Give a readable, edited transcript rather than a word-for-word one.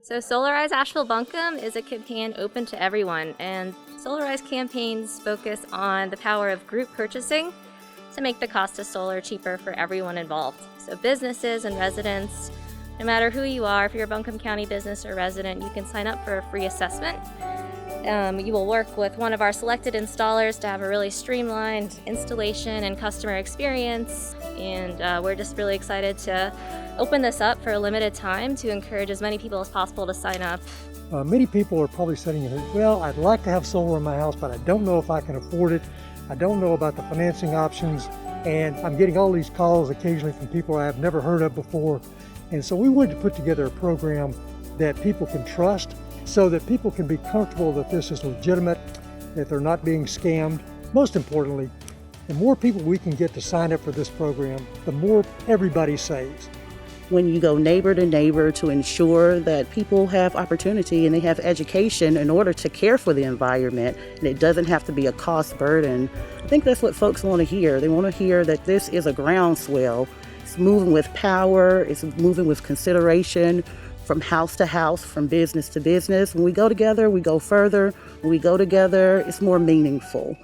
So Solarize Asheville-Buncombe is a campaign open to everyone, and Solarize campaigns focus on the power of group purchasing to make the cost of solar cheaper for everyone involved. So businesses and residents, no matter who you are, if you're a Buncombe County business or resident, you can sign up for a free assessment. You will work with one of our selected installers to have a really streamlined installation and customer experience, and we're just really excited to open this up for a limited time to encourage as many people as possible to sign up. Many people are probably saying, well, I'd like to have solar in my house, but I don't know if I can afford it. I don't know about the financing options, and I'm getting all these calls occasionally from people I have never heard of before. And so we wanted to put together a program that people can trust, so that people can be comfortable that this is legitimate, that they're not being scammed. Most importantly, the more people we can get to sign up for this program, the more everybody saves. When you go neighbor to neighbor to ensure that people have opportunity and they have education in order to care for the environment, and it doesn't have to be a cost burden, I think that's what folks want to hear. They want to hear that this is a groundswell. It's moving with power, it's moving with consideration, from house to house, from business to business. When we go together, we go further. When we go together, it's more meaningful.